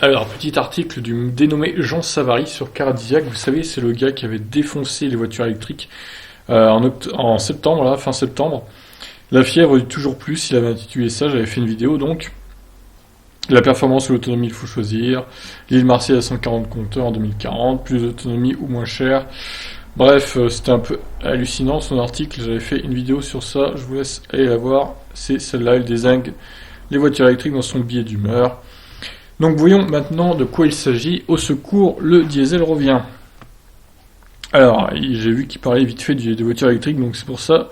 Alors, petit article du dénommé Jean Savary sur Cardiac. Vous savez, c'est le gars qui avait défoncé les voitures électriques en septembre, là, fin septembre. La fièvre du toujours plus, il avait intitulé ça, j'avais fait une vidéo donc. La performance ou l'autonomie, il faut choisir. L'île Marseille à 140 compteurs en 2040, plus d'autonomie ou moins cher. Bref, c'était un peu hallucinant son article, j'avais fait une vidéo sur ça, je vous laisse aller la voir. C'est celle-là, elle dézingue les voitures électriques dans son billet d'humeur. Donc voyons maintenant de quoi il s'agit. Au secours, le diesel revient. Alors, j'ai vu qu'il parlait vite fait des voitures électriques, donc c'est pour ça.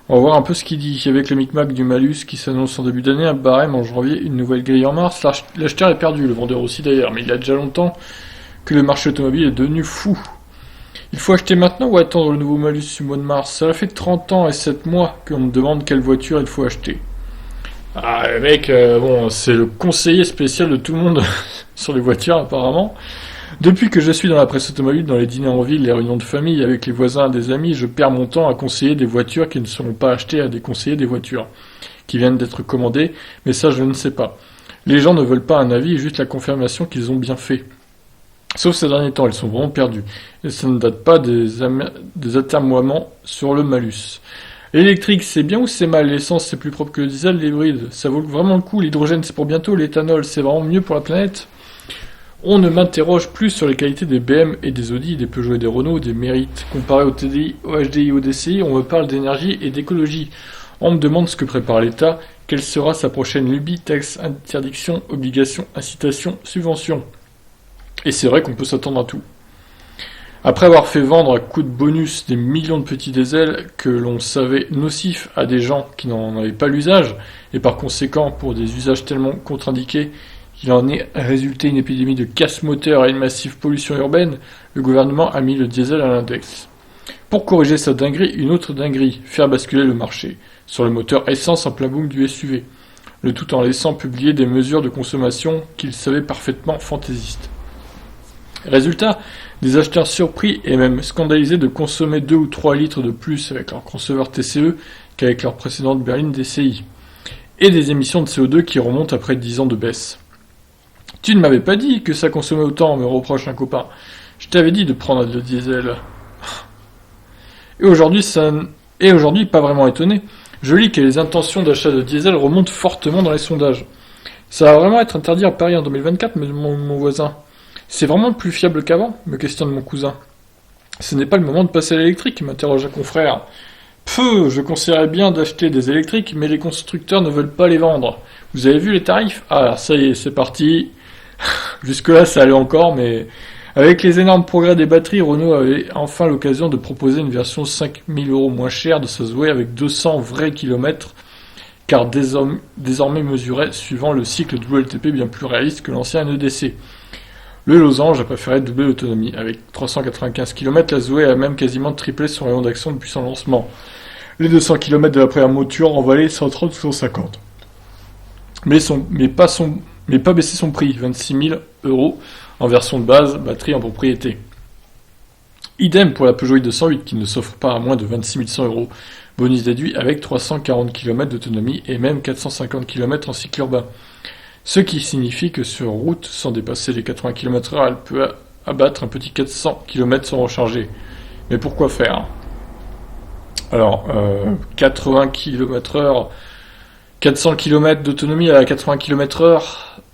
On va voir un peu ce qu'il dit. Avec le micmac du malus qui s'annonce en début d'année, un barème en janvier, une nouvelle grille en mars. L'acheteur est perdu, le vendeur aussi d'ailleurs, mais il y a déjà longtemps que le marché automobile est devenu fou. Il faut acheter maintenant ou attendre le nouveau malus du mois de mars? Ça fait 30 ans et 7 mois qu'on me demande quelle voiture il faut acheter. Ah, le mec, bon, c'est le conseiller spécial de tout le monde sur les voitures apparemment. Depuis que je suis dans la presse automobile, dans les dîners en ville, les réunions de famille, avec les voisins, des amis, je perds mon temps à conseiller des voitures qui ne seront pas achetées à des conseillers des voitures qui viennent d'être commandées, mais ça je ne sais pas. Les gens ne veulent pas un avis, juste la confirmation qu'ils ont bien fait. Sauf ces derniers temps, ils sont vraiment perdus. Et ça ne date pas des atermoiements sur le malus. L'électrique, c'est bien ou c'est mal? L'essence, c'est plus propre que le diesel, l'hybride. Ça vaut vraiment le coup. L'hydrogène, c'est pour bientôt. L'éthanol, c'est vraiment mieux pour la planète. On ne m'interroge plus sur les qualités des BM et des Audi, des Peugeot et des Renault, des mérites. Comparé au TDI, au HDI, au DCI, on me parle d'énergie et d'écologie. On me demande ce que prépare l'État. Quelle sera sa prochaine lubie, taxe, interdiction, obligation, incitation, subvention. Et c'est vrai qu'on peut s'attendre à tout. Après avoir fait vendre à coup de bonus des millions de petits diesels que l'on savait nocifs à des gens qui n'en avaient pas l'usage, et par conséquent pour des usages tellement contre-indiqués qu'il en est résulté une épidémie de casse-moteur et une massive pollution urbaine, le gouvernement a mis le diesel à l'index. Pour corriger sa dinguerie, une autre dinguerie, faire basculer le marché sur le moteur essence en plein boom du SUV, le tout en laissant publier des mesures de consommation qu'il savait parfaitement fantaisistes. Résultat, des acheteurs surpris et même scandalisés de consommer 2 ou 3 litres de plus avec leur conceveur TCE qu'avec leur précédente berline DCI. Et des émissions de CO2 qui remontent après 10 ans de baisse. Tu ne m'avais pas dit que ça consommait autant, me reproche un copain. Je t'avais dit de prendre le diesel. Et aujourd'hui, pas vraiment étonné, je lis que les intentions d'achat de diesel remontent fortement dans les sondages. Ça va vraiment être interdit à Paris en 2024, me demande mon voisin. C'est vraiment plus fiable qu'avant, me questionne mon cousin. Ce n'est pas le moment de passer à l'électrique, m'interroge un confrère. Je conseillerais bien d'acheter des électriques, mais les constructeurs ne veulent pas les vendre. Vous avez vu les tarifs? Ah, ça y est, c'est parti. Jusque-là, ça allait encore, mais avec les énormes progrès des batteries, Renault avait enfin l'occasion de proposer une version 5000 € moins chère de sa Zoé avec 200 vrais kilomètres, car désormais mesuré suivant le cycle WLTP bien plus réaliste que l'ancien EDC. Le losange a préféré doubler l'autonomie. Avec 395 km, la Zoé a même quasiment triplé son rayon d'action depuis son lancement. Les 200 km de la première mouture en vallée 130 ou 150. Mais pas baisser son prix, 26 000 € en version de base, batterie en propriété. Idem pour la Peugeot i208 qui ne s'offre pas à moins de 26 100 €, bonus déduit avec 340 km d'autonomie et même 450 km en cycle urbain. Ce qui signifie que sur route, sans dépasser les 80 km/h, elle peut abattre un petit 400 km sans recharger. Mais pourquoi faire? Alors, 80 km/h, 400 km d'autonomie à 80 km/h,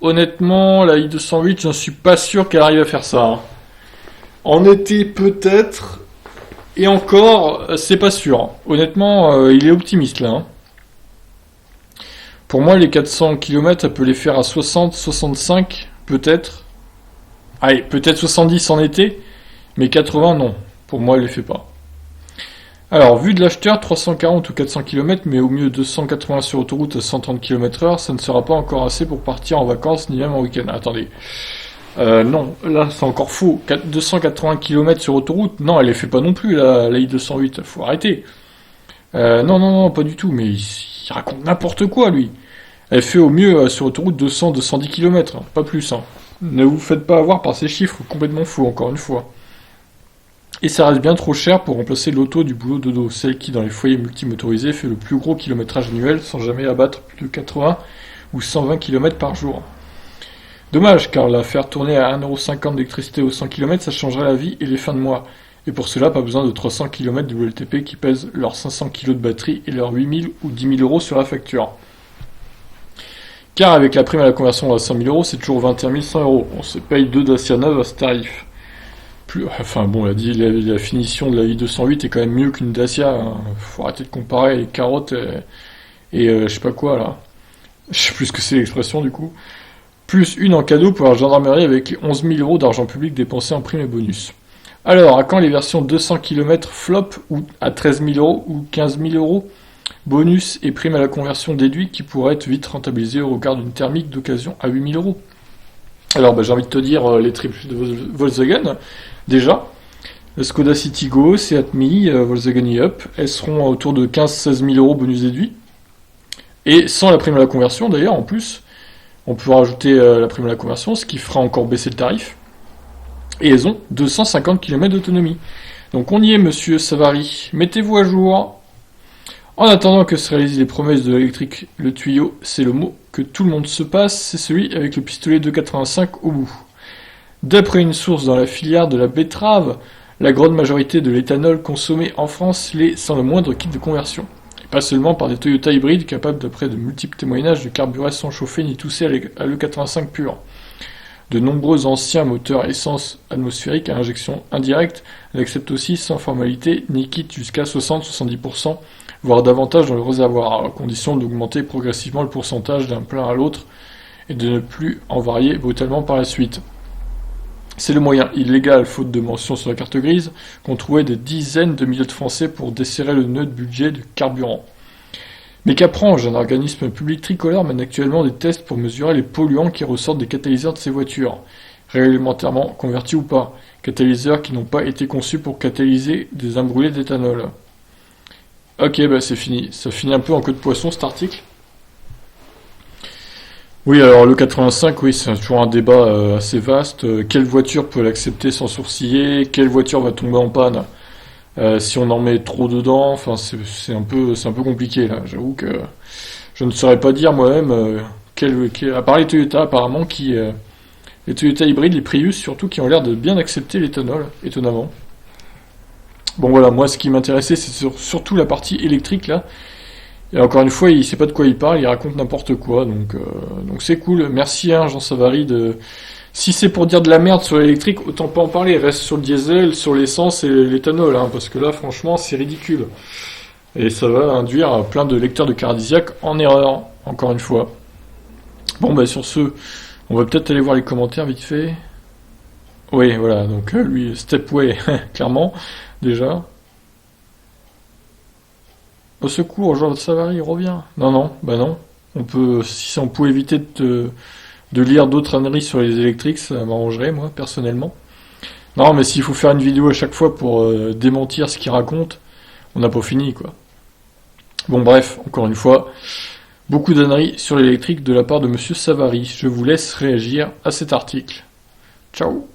honnêtement, la i208, j'en suis pas sûr qu'elle arrive à faire ça. Hein. En été, peut-être, et encore, c'est pas sûr. Honnêtement, il est optimiste là. Hein. Pour moi, les 400 km, elle peut les faire à 60, 65, peut-être. Allez, peut-être 70 en été, mais 80, non. Pour moi, elle les fait pas. Alors, vu de l'acheteur, 340 ou 400 km, mais au mieux 280 sur autoroute à 130 km/h, ça ne sera pas encore assez pour partir en vacances, ni même en week-end. Attendez. Non, là, c'est encore faux. 280 km sur autoroute, non, elle les fait pas non plus, la i208. Faut arrêter. Non, pas du tout, mais il raconte n'importe quoi, lui. Elle fait au mieux sur autoroute 200-210 km, hein, pas plus. Hein. Ne vous faites pas avoir par ces chiffres complètement faux, encore une fois. Et ça reste bien trop cher pour remplacer l'auto du boulot dodo, celle qui, dans les foyers multimotorisés, fait le plus gros kilométrage annuel sans jamais abattre plus de 80 ou 120 km par jour. Dommage, car la faire tourner à 1,50 € d'électricité au 100 km, ça changerait la vie et les fins de mois. Et pour cela, pas besoin de 300 km de WLTP qui pèsent leurs 500 kg de batterie et leurs 8 000 ou 10 000 € sur la facture. Car avec la prime à la conversion à 100 000 €, c'est toujours 21 100 €. On se paye 2 Dacia neuves à ce tarif. Enfin bon, la finition de la i208 est quand même mieux qu'une Dacia. Hein. Faut arrêter de comparer les carottes et je sais pas quoi là. Je sais plus ce que c'est l'expression du coup. Plus une en cadeau pour la gendarmerie avec 11 000 € d'argent public dépensé en primes et bonus. Alors, à quand les versions 200 km flop ou à 13 000 € ou 15 000 €? Bonus et prime à la conversion déduit qui pourraient être vite rentabilisés au regard d'une thermique d'occasion à 8 000 €. Alors, j'ai envie de te dire les triples de Volkswagen, déjà. La Skoda Citigo, Seat Mii, Volkswagen e-Up, elles seront autour de 15-16 000 € bonus déduit. Et sans la prime à la conversion, d'ailleurs, en plus, on peut rajouter la prime à la conversion, ce qui fera encore baisser le tarif. Et elles ont 250 km d'autonomie. Donc on y est, monsieur Savary. Mettez-vous à jour. En attendant que se réalisent les promesses de l'électrique, le tuyau, c'est le mot que tout le monde se passe, c'est celui avec le pistolet 2,85 au bout. D'après une source dans la filière de la betterave, la grande majorité de l'éthanol consommé en France l'est sans le moindre kit de conversion. Et pas seulement par des Toyota hybrides capables, d'après de multiples témoignages, de carburer sans chauffer ni tousser à l'E85 pur. De nombreux anciens moteurs essence atmosphérique à injection indirecte l'acceptent aussi sans formalité ni kit jusqu'à 60-70%, voire davantage dans le réservoir, à condition d'augmenter progressivement le pourcentage d'un plein à l'autre et de ne plus en varier brutalement par la suite. C'est le moyen illégal, faute de mention sur la carte grise, qu'ont trouvé des dizaines de milliers de Français pour desserrer le nœud de budget du carburant. Mais qu'apprend-je? Un organisme public tricolore mène actuellement des tests pour mesurer les polluants qui ressortent des catalyseurs de ces voitures, réglementairement convertis ou pas, catalyseurs qui n'ont pas été conçus pour catalyser des imbrûlés d'éthanol. Ok, c'est fini. Ça finit un peu en queue de poisson cet article. Oui, alors le 85, oui, c'est toujours un débat assez vaste. Quelle voiture peut l'accepter sans sourciller? Quelle voiture va tomber en panne si on en met trop dedans? Enfin, c'est un peu compliqué là. J'avoue que je ne saurais pas dire moi-même. À part les Toyota, apparemment, les Toyota hybrides, les Prius surtout, qui ont l'air de bien accepter l'éthanol, étonnamment. Bon voilà, moi ce qui m'intéressait, c'est surtout la partie électrique là. Et encore une fois, il sait pas de quoi il parle, il raconte n'importe quoi, donc c'est cool. Merci Jean Savary de. Si c'est pour dire de la merde sur l'électrique, autant pas en parler. Reste sur le diesel, sur l'essence et l'éthanol, parce que là, franchement, c'est ridicule. Et ça va induire plein de lecteurs de Caradisiac en erreur, encore une fois. Bon, sur ce, on va peut-être aller voir les commentaires vite fait. Oui, voilà, donc lui, Stepway, clairement, déjà. Au secours, Jean Savary, revient. Non, non. Si on pouvait éviter de lire d'autres âneries sur les électriques, ça m'arrangerait, moi, personnellement. Non, mais s'il faut faire une vidéo à chaque fois pour démentir ce qu'il raconte, on n'a pas fini, quoi. Bon, bref, encore une fois, beaucoup d'âneries sur l'électrique de la part de monsieur Savary. Je vous laisse réagir à cet article. Ciao.